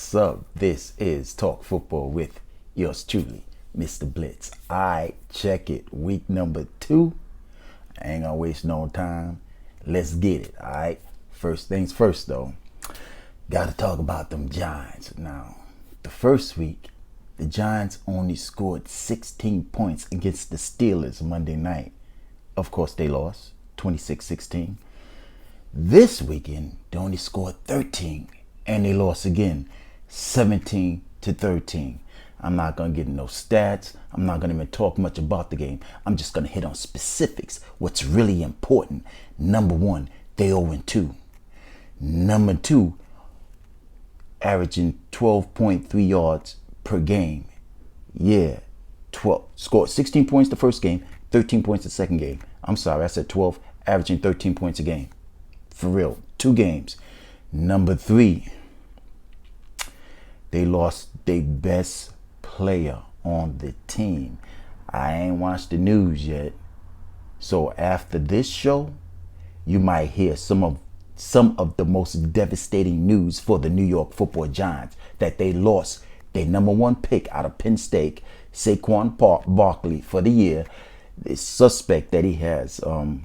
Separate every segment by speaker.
Speaker 1: What's up? This is Talk Football with yours truly, Mr. Blitz. Check it. Week number 2. I ain't gonna waste no time. Let's get it, alright? First things first, though. Gotta talk about them Giants. Now, the first week, the Giants only scored 16 points against the Steelers Monday night. Of course, they lost 26-16. This weekend, they only scored 13. And they lost again, 17-13. I'm not going to get no stats. I'm not going to even talk much about the game. I'm just going to hit on specifics. What's really important. Number 1, they 0-2. Number 2, averaging 12.3 yards per game. Yeah, 12. Scored 16 points the first game, 13 points the second game. I'm sorry, I said 12, averaging 13 points a game. For real, 2 games. Number 3, they lost their best player on the team. I ain't watched the news yet. So after this show, you might hear some of the most devastating news for the New York Football Giants, that they lost their number 1 pick out of Penn State, Saquon Barkley, for the year. They suspect that he has a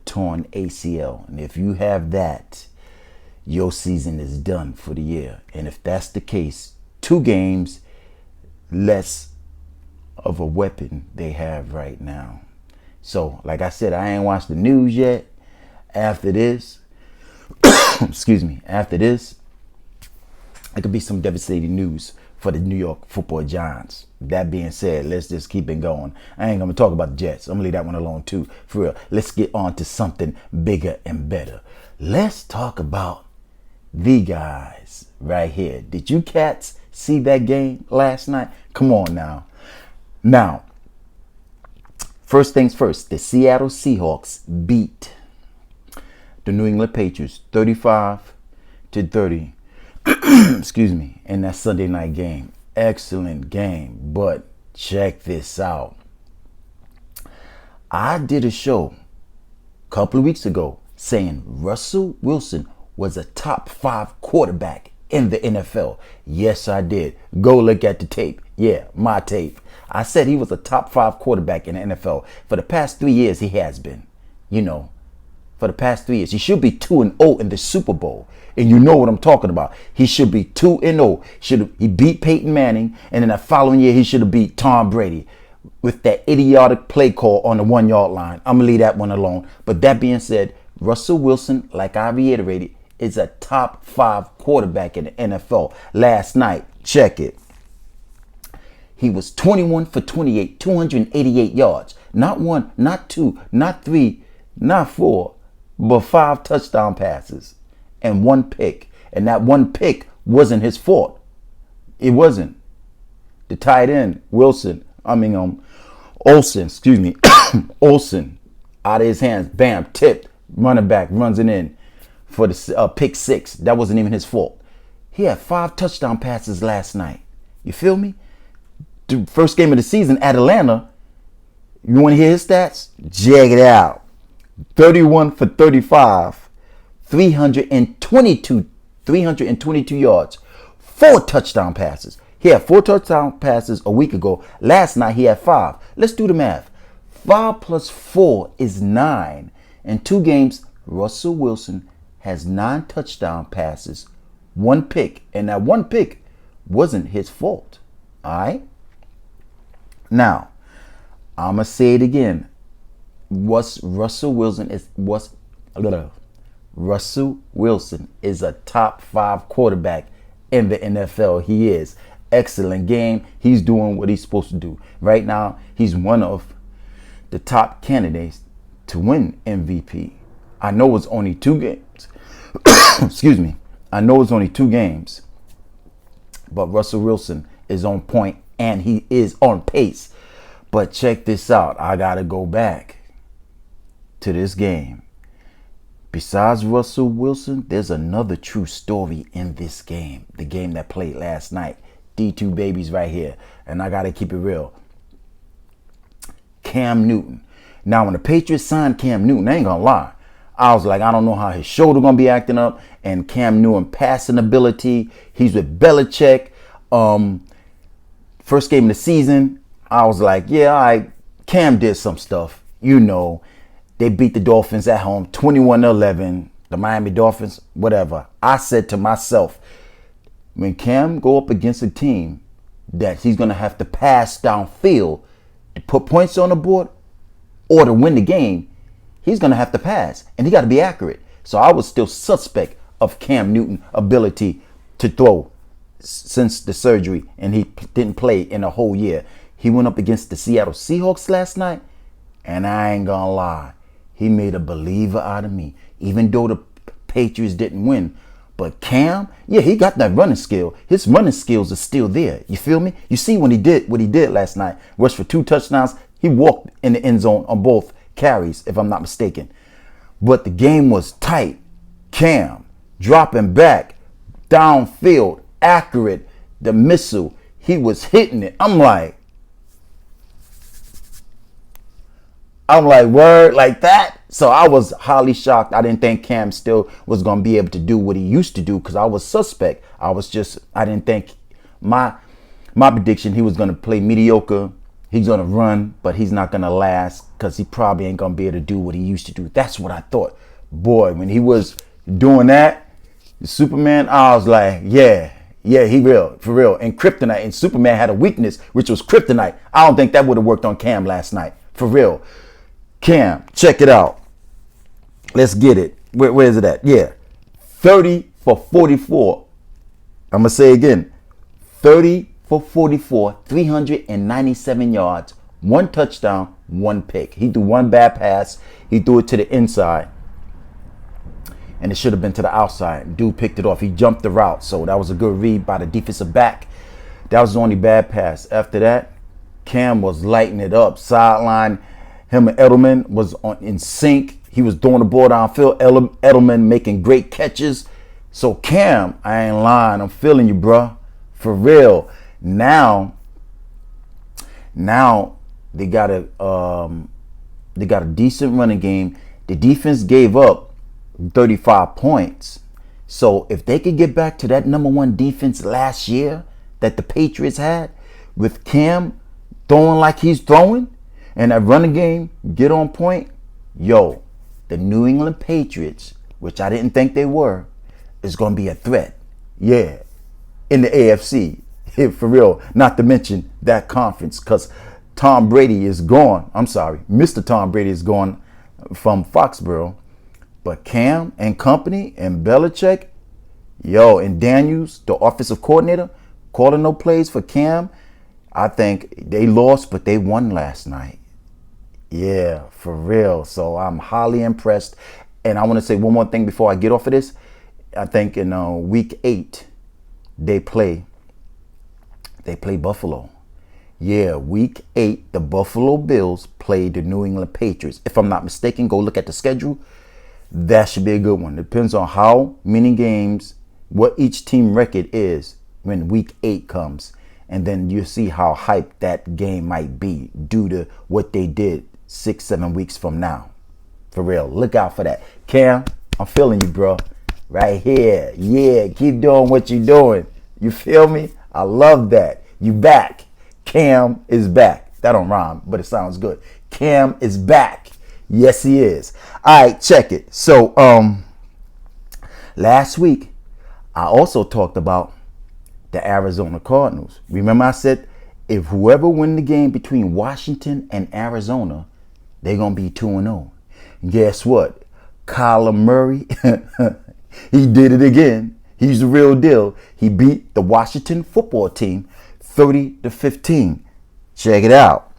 Speaker 1: torn ACL. And if you have that, your season is done for the year. And if that's the case, 2 games less of a weapon they have right now. So, like I said, I ain't watched the news yet. After this, after this, it could be some devastating news for the New York Football Giants. That being said, let's just keep it going. I ain't gonna talk about the Jets. I'm gonna leave that one alone too. For real, let's get on to something bigger and better. Let's talk about the guys right here. Did you cats see that game last night? Come on now. Now, first things first, the Seattle Seahawks beat the New England Patriots 35-30. In that Sunday night game. Excellent game. But check this out. I did a show a couple of weeks ago saying Russell Wilson was a top 5 quarterback in the NFL. Yes, I did. Go look at the tape. Yeah, my tape. I said he was a top 5 quarterback in the NFL. For the past 3 years, he has been. For the past 3 years. He should be 2-0 in the Super Bowl. And you know what I'm talking about. He should be 2-0. He beat Peyton Manning. And in the following year, he should have beat Tom Brady with that idiotic play call on the 1-yard line. I'm going to leave that one alone. But that being said, Russell Wilson, like I reiterated, is a top 5 quarterback in the NFL. Last night, check it. He was 21 for 28, 288 yards. Not 1, not 2, not 3, not 4, but 5 touchdown passes and 1 pick. And that 1 pick wasn't his fault. It wasn't. The tight end, Olsen, Olsen, out of his hands, bam, tipped, running back, runs it in for the pick 6. That wasn't even his fault. He had 5 touchdown passes last night. You feel me? The first game of the season at Atlanta, you want to hear his stats? Check it out. 31 for 35, 322 yards, 4 touchdown passes. He had 4 touchdown passes a week ago. Last night he had 5. Let's do the math. 5 plus 4 is 9. In 2 games, Russell Wilson has 9 touchdown passes, 1 pick, and that 1 pick wasn't his fault. All right? Now, I'm going to say it again. Russell Wilson is a top 5 quarterback in the NFL. He is. Excellent game. He's doing what he's supposed to do. Right now, he's one of the top candidates to win MVP. I know it's only 2 games. I know it's only 2 games. But Russell Wilson is on point and he is on pace. But check this out. I got to go back to this game. Besides Russell Wilson, there's another true story in this game. The game that played last night. D2 babies right here. And I got to keep it real. Cam Newton. Now, when the Patriots signed Cam Newton, I ain't going to lie. I was like, I don't know how his shoulder gonna be acting up. And Cam Newton passing ability. He's with Belichick. First game of the season, I was like, yeah, all right, Cam did some stuff. You know, they beat the Dolphins at home, 21-11. The Miami Dolphins, whatever. I said to myself, when Cam go up against a team that he's going to have to pass downfield to put points on the board or to win the game, he's going to have to pass. And he got to be accurate. So I was still suspect of Cam Newton's ability to throw since the surgery. And he didn't play in a whole year. He went up against the Seattle Seahawks last night. And I ain't going to lie. He made a believer out of me. Even though the Patriots didn't win. But Cam, yeah, he got that running skill. His running skills are still there. You feel me? You see when he did what he did last night. Rushed for 2 touchdowns. He walked in the end zone on both carries, if I'm not mistaken. But the game was tight. Cam dropping back, downfield, accurate. The missile, he was hitting it. I'm like, word, like that? So I was highly shocked. I didn't think Cam still was going to be able to do what he used to do because I was suspect. I didn't think my prediction, he was going to play mediocre. He's going to run, but he's not going to last because he probably ain't going to be able to do what he used to do. That's what I thought. Boy, when he was doing that, Superman, I was like, yeah, he real, for real. And Kryptonite, and Superman had a weakness, which was Kryptonite. I don't think that would have worked on Cam last night, for real. Cam, check it out. Let's get it. Where is it at? Yeah. 30 for 44. I'm going to say again. 30 for 44, 397 yards, 1 touchdown, 1 pick. He threw 1 bad pass. He threw it to the inside. And it should have been to the outside. Dude picked it off. He jumped the route. So that was a good read by the defensive back. That was the only bad pass. After that, Cam was lighting it up. Sideline. Him and Edelman was in sync. He was throwing the ball downfield. Edelman making great catches. So Cam, I ain't lying. I'm feeling you, bro. For real. Now they got a decent running game. The defense gave up 35 points. So if they could get back to that number 1 defense last year that the Patriots had, with Cam throwing like he's throwing, and that running game get on point, yo, the New England Patriots, which I didn't think they were, is going to be a threat. Yeah, in the AFC, for real. Not to mention that conference, because Tom Brady is gone. I'm sorry, Mr. Tom Brady is gone from Foxborough. But Cam and company and Belichick, yo, and Daniels, the offensive coordinator, calling no plays for Cam. I think they lost, but they won last night. Yeah, for real. So I'm highly impressed. And I want to say one more thing before I get off of this. I think in week 8, they play Buffalo. Yeah, week 8, the Buffalo Bills play the New England Patriots. If I'm not mistaken, go look at the schedule. That should be a good one. Depends on how many games, what each team record is when week 8 comes. And then you see how hyped that game might be due to what they did 6-7 weeks from now. For real. Look out for that. Cam, I'm feeling you, bro. Right here. Yeah, keep doing what you're doing. You feel me? I love that. You back. Cam is back. That don't rhyme, but it sounds good. Cam is back. Yes, he is. All right, check it. So, last week, I also talked about the Arizona Cardinals. Remember I said, if whoever win the game between Washington and Arizona, they're going to be 2-0. Guess what? Kyler Murray, he did it again. He's the real deal. He beat the Washington football team 30-15. Check it out.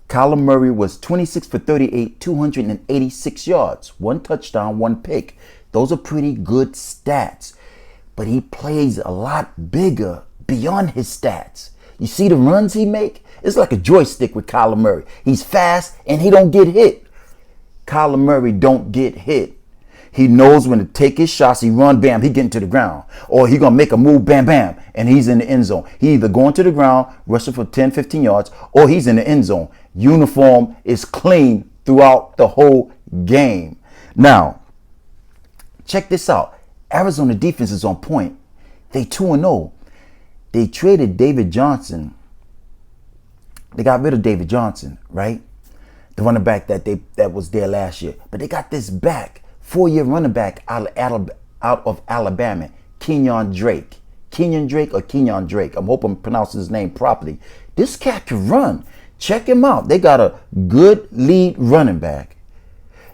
Speaker 1: Kyler Murray was 26 for 38, 286 yards, 1 touchdown, 1 pick. Those are pretty good stats. But he plays a lot bigger beyond his stats. You see the runs he make? It's like a joystick with Kyler Murray. He's fast and he don't get hit. Kyler Murray don't get hit. He knows when to take his shots. He run, bam, he getting to the ground. Or he going to make a move, bam, bam, and he's in the end zone. He either going to the ground, rushing for 10, 15 yards, or he's in the end zone. Uniform is clean throughout the whole game. Now, check this out. Arizona defense is on point. They 2-0. They traded David Johnson. They got rid of David Johnson, right? The running back that was there last year. But they got this back, 4-year running back out of Alabama, Kenyon Drake. Kenyon Drake or Kenyon Drake. I hope I'm pronouncing his name properly. This cat can run. Check him out. They got a good lead running back.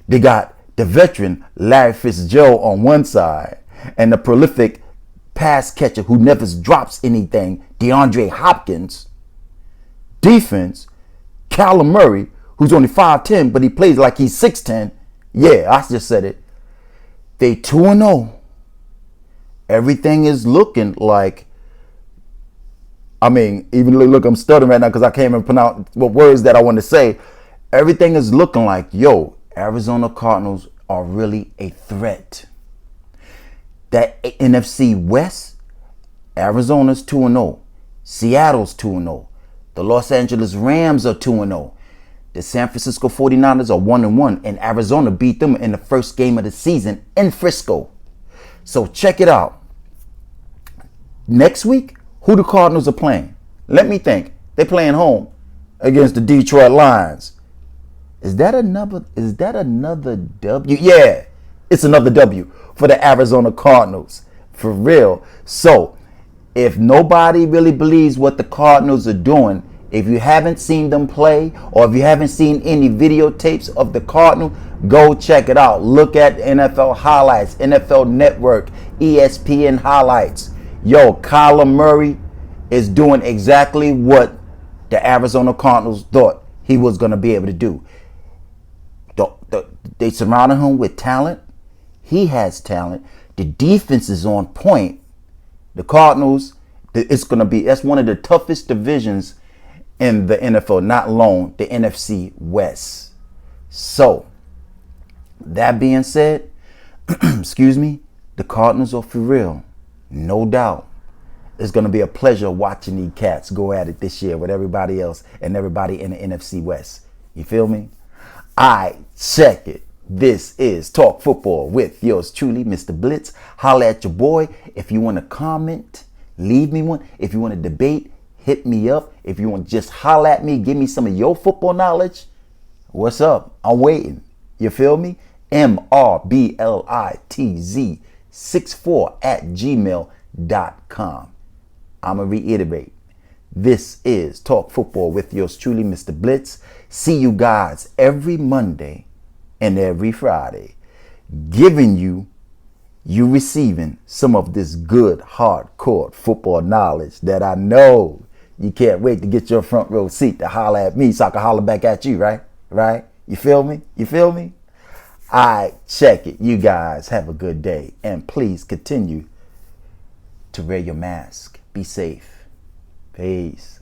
Speaker 1: They got the veteran Larry Fitzgerald on one side and the prolific pass catcher who never drops anything, DeAndre Hopkins. Defense, Kyler Murray, who's only 5'10", but he plays like he's 6'10". Yeah, I just said it. They 2-0. Everything is looking like, even look, I'm stuttering right now because I can't even pronounce what words that I want to say. Everything is looking like, Arizona Cardinals are really a threat. That NFC West, Arizona's 2-0. Seattle's 2-0. The Los Angeles Rams are 2-0. The San Francisco 49ers are 1-1, and Arizona beat them in the first game of the season in Frisco. So check it out. Next week, who the Cardinals are playing? Let me think. They're playing home against the Detroit Lions. Is that another W? Yeah, it's another W for the Arizona Cardinals. For real. So, if nobody really believes what the Cardinals are doing, if you haven't seen them play or if you haven't seen any videotapes of the Cardinals, go check it out. Look at NFL highlights, NFL Network, ESPN highlights. Kyler Murray is doing exactly what the Arizona Cardinals thought he was going to be able to do. They surrounded him with talent. He has talent. The defense is on point. The Cardinals, that's one of the toughest divisions in the NFL, not alone the NFC West. So, that being said, the Cardinals are for real. No doubt. It's going to be a pleasure watching these cats go at it this year with everybody else and everybody in the NFC West. You feel me? Check it. This is Talk Football with yours truly, Mr. Blitz. Holla at your boy. If you want to comment, leave me one. If you want to debate, hit me up. If you want to just holla at me, give me some of your football knowledge. What's up? I'm waiting. You feel me? mrblitz64@gmail.com. I'm going to reiterate. This is Talk Football with yours truly, Mr. Blitz. See you guys every Monday and every Friday, giving you receiving some of this good, hardcore football knowledge that I know you can't wait to get your front row seat to holler at me so I can holler back at you, right? Right? You feel me? Check it. You guys have a good day. And please continue to wear your mask. Be safe. Peace.